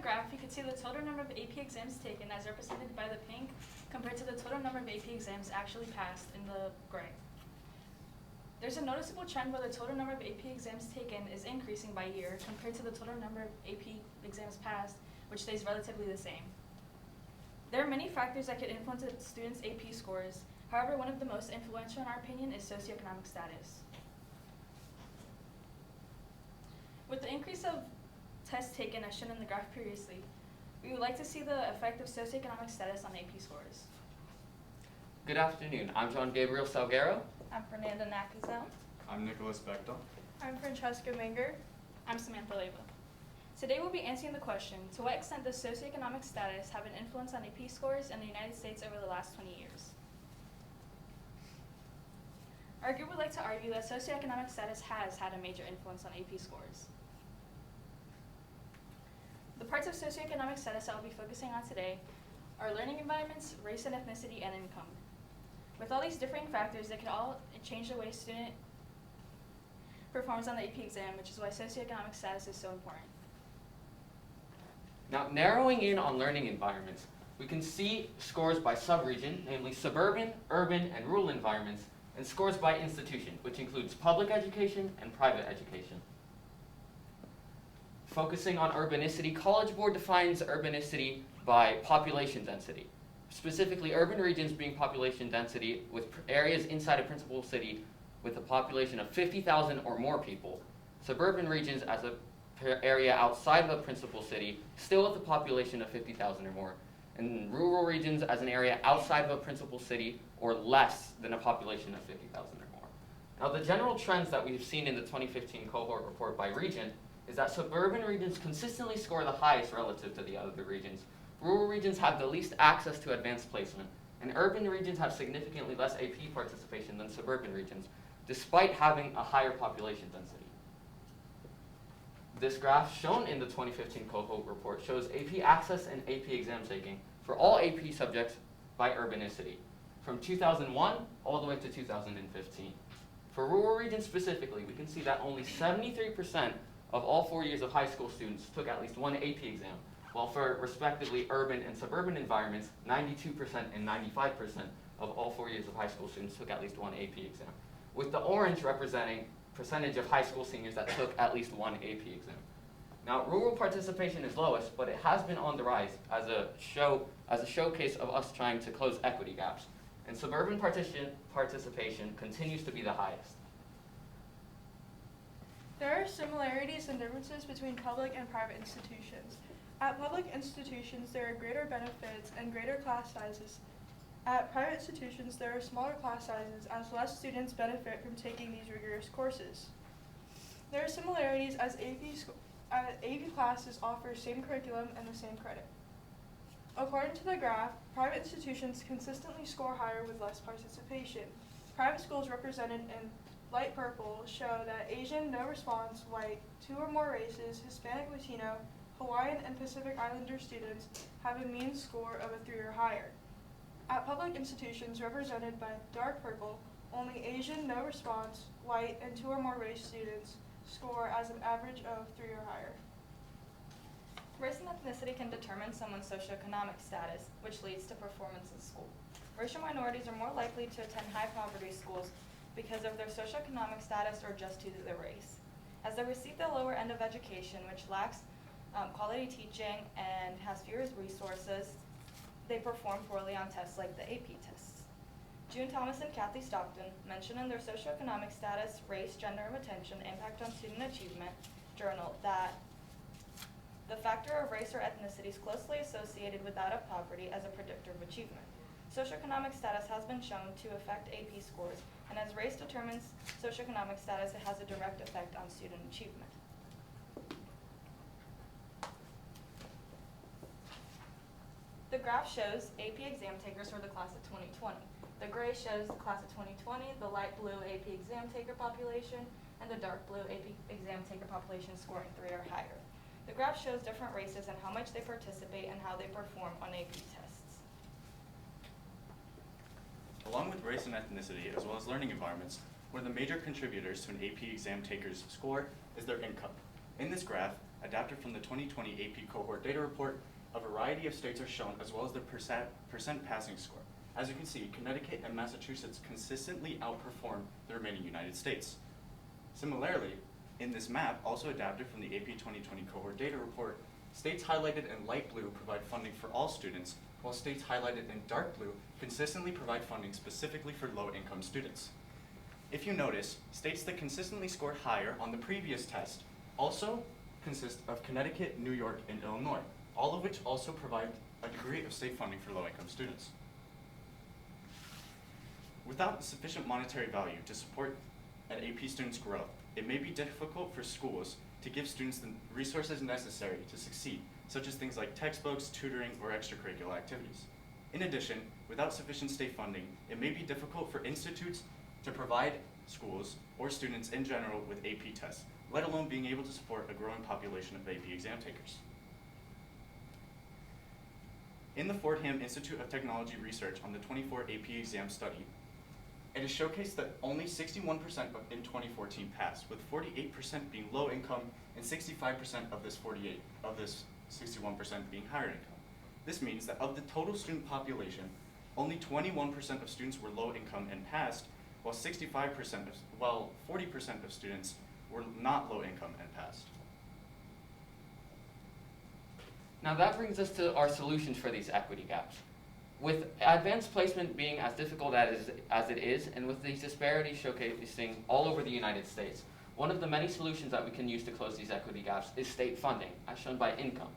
graph, you can see the total number of AP exams taken as represented by the pink compared to the total number of AP exams actually passed in the gray. There's a noticeable trend where the total number of AP exams taken is increasing by year compared to the total number of AP exams passed, which stays relatively the same. There are many factors that could influence a student's AP scores. However, one of the most influential in our opinion is socioeconomic status. With the increase of tests taken as shown in the graph previously, we would like to see the effect of socioeconomic status on AP scores. Good afternoon. I'm John Gabriel Salguero. I'm Fernanda Nakazel. I'm Nicholas Bechtel. I'm Francesca Minger. I'm Samantha Leva. Today we'll be answering the question, to what extent does socioeconomic status have an influence on AP scores in the United States over the last 20 years? Our group would like to argue that socioeconomic status has had a major influence on AP scores. The parts of socioeconomic status I will be focusing on today are learning environments, race and ethnicity, and income. With all these differing factors, they can all change the way a student performs on the AP exam, which is why socioeconomic status is so important. Now, narrowing in on learning environments, we can see scores by subregion, namely suburban, urban, and rural environments, and scores by institution, which includes public education and private education. Focusing on urbanicity, College Board defines urbanicity by population density. Specifically, urban regions being population density with areas inside a principal city with a population of 50,000 or more people. Suburban regions as a area outside of a principal city, still with a population of 50,000 or more. And rural regions as an area outside of a principal city or less than a population of 50,000 or more. Now, the general trends that we've seen in the 2015 cohort report by region is that suburban regions consistently score the highest relative to the other regions. Rural regions have the least access to advanced placement, and urban regions have significantly less AP participation than suburban regions, despite having a higher population density. This graph shown in the 2015 cohort report shows AP access and AP exam taking for all AP subjects by urbanicity, from 2001 all the way to 2015. For rural regions specifically, we can see that only 73% of all 4 years of high school students took at least one AP exam, while for respectively urban and suburban environments, 92% and 95% of all 4 years of high school students took at least one AP exam, with the orange representing percentage of high school seniors that took at least one AP exam. Now, rural participation is lowest, but it has been on the rise as a showcase of us trying to close equity gaps, and suburban participation continues to be the highest. There are similarities and differences between public and private institutions. At public institutions, there are greater benefits and greater class sizes. At private institutions, there are smaller class sizes as less students benefit from taking these rigorous courses. There are similarities as AP classes offer same curriculum and the same credit. According to the graph, private institutions consistently score higher with less participation. Private schools represented in light purple show that Asian, no response, white, 2 or more races, Hispanic, Latino, Hawaiian, and Pacific Islander students have a mean score of a 3 or higher. At public institutions represented by dark purple, only Asian, no response, white, and 2 or more race students score as an average of 3 or higher. Race and ethnicity can determine someone's socioeconomic status, which leads to performance in school. Racial minorities are more likely to attend high poverty schools because of their socioeconomic status or just due to their race. As they receive the lower end of education, which lacks quality teaching and has fewer resources, they perform poorly on tests like the AP tests. June Thomas and Kathy Stockton mention in their socioeconomic status, race, gender, and retention impact on student achievement journal that the factor of race or ethnicity is closely associated with that of poverty as a predictor of achievement. Socioeconomic status has been shown to affect AP scores, and as race determines socioeconomic status, it has a direct effect on student achievement. The graph shows AP exam takers for the class of 2020. The gray shows the class of 2020, the light blue AP exam taker population, and the dark blue AP exam taker population scoring 3 or higher. The graph shows different races and how much they participate and how they perform on AP tests. Along with race and ethnicity, as well as learning environments, one of the major contributors to an AP exam taker's score is their income. In this graph, adapted from the 2020 AP cohort data report. A variety of states are shown, as well as the percent passing score. As you can see, Connecticut and Massachusetts consistently outperform the remaining United States. Similarly, in this map, also adapted from the AP 2020 cohort data report, states highlighted in light blue provide funding for all students, while states highlighted in dark blue consistently provide funding specifically for low-income students. If you notice, states that consistently scored higher on the previous test also consist of Connecticut, New York, and Illinois, all of which also provide a degree of state funding for low-income students. Without sufficient monetary value to support an AP student's growth, it may be difficult for schools to give students the resources necessary to succeed, such as things like textbooks, tutoring, or extracurricular activities. In addition, without sufficient state funding, it may be difficult for institutes to provide schools or students in general with AP tests, let alone being able to support a growing population of AP exam takers. In the Fordham Institute of Technology research on the 24 AP exam study, it is showcased that only 61% in 2014 passed, with 48% being low income and 65% of this 61% being higher income. This means that of the total student population, only 21% of students were low income and passed, while 40% of students were not low income and passed. Now that brings us to our solutions for these equity gaps. With advanced placement being as difficult as it is, and with these disparities showcasing all over the United States, one of the many solutions that we can use to close these equity gaps is state funding, as shown by income.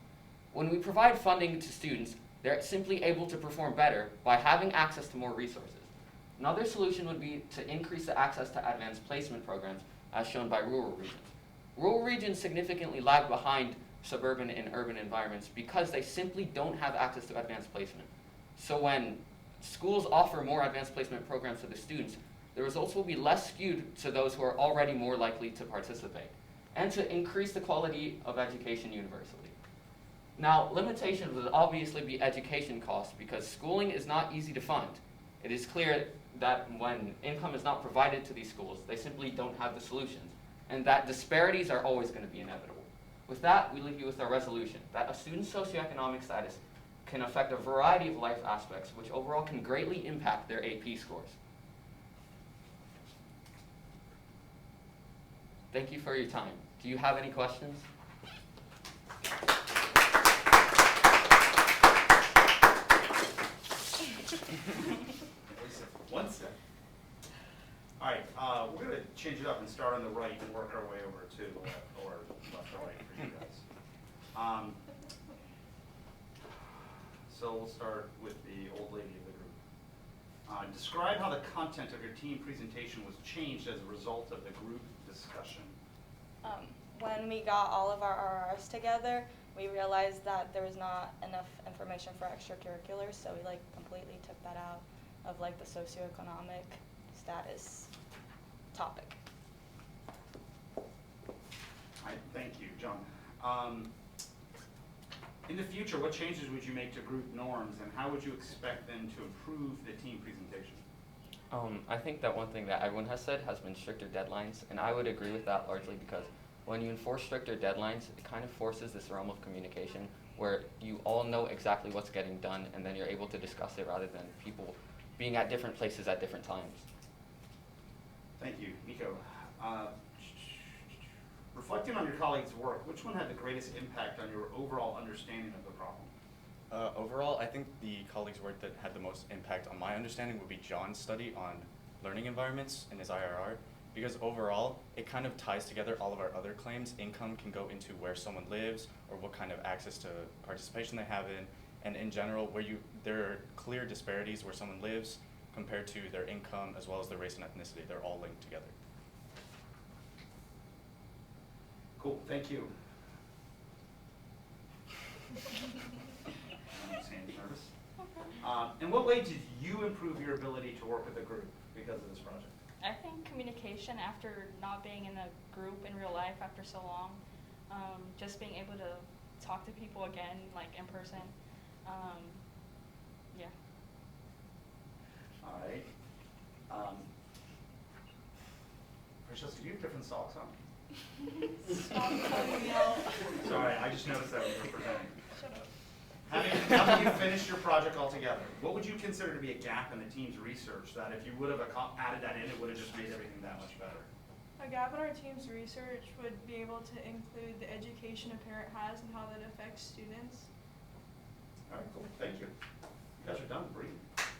When we provide funding to students, they're simply able to perform better by having access to more resources. Another solution would be to increase the access to advanced placement programs, as shown by rural regions. Rural regions significantly lag behind suburban and urban environments because they simply don't have access to advanced placement. So when schools offer more advanced placement programs to the students, the results will be less skewed to those who are already more likely to participate, and to increase the quality of education universally. Now, limitations would obviously be education costs, because schooling is not easy to fund. It is clear that when income is not provided to these schools, they simply don't have the solutions, and that disparities are always going to be inevitable. With that, we leave you with our resolution, that a student's socioeconomic status can affect a variety of life aspects, which overall can greatly impact their AP scores. Thank you for your time. Do you have any questions? One sec. All right, we're going to change it up and start on the right and work our way over to or left or right for you guys. So we'll start with the old lady of the group. Describe how the content of your team presentation was changed as a result of the group discussion. When we got all of our RRs together, we realized that there was not enough information for extracurriculars, so we completely took that out of the socioeconomic status topic. All right, thank you, John. In the future, what changes would you make to group norms, and how would you expect them to improve the team presentation? I think that one thing that everyone has said has been stricter deadlines, and I would agree with that largely because when you enforce stricter deadlines, it kind of forces this realm of communication where you all know exactly what's getting done, and then you're able to discuss it rather than people being at different places at different times. Thank you. Nico. Reflecting on your colleagues' work, which one had the greatest impact on your overall understanding of the problem? Overall, I think the colleague's work that had the most impact on my understanding would be John's study on learning environments in his IRR, because overall, it kind of ties together all of our other claims. Income can go into where someone lives or what kind of access to participation they have in, and in general, where there are clear disparities where someone lives compared to their income as well as their race and ethnicity. They're all linked together. Cool, thank you. I'm saying nervous. In what way did you improve your ability to work with a group because of this project? I think communication after not being in a group in real life after so long, just being able to talk to people again, in person. Yeah. All right. Francesca, do you have different socks on? Stop calling me out. Sorry, I just noticed that when you were presenting. Shut up. Having you finished your project altogether, what would you consider to be a gap in the team's research that if you would have added that in, it would have just made everything that much better? A gap in our team's research would be able to include the education a parent has and how that affects students. All right, cool, thank you. You guys are done, breathe.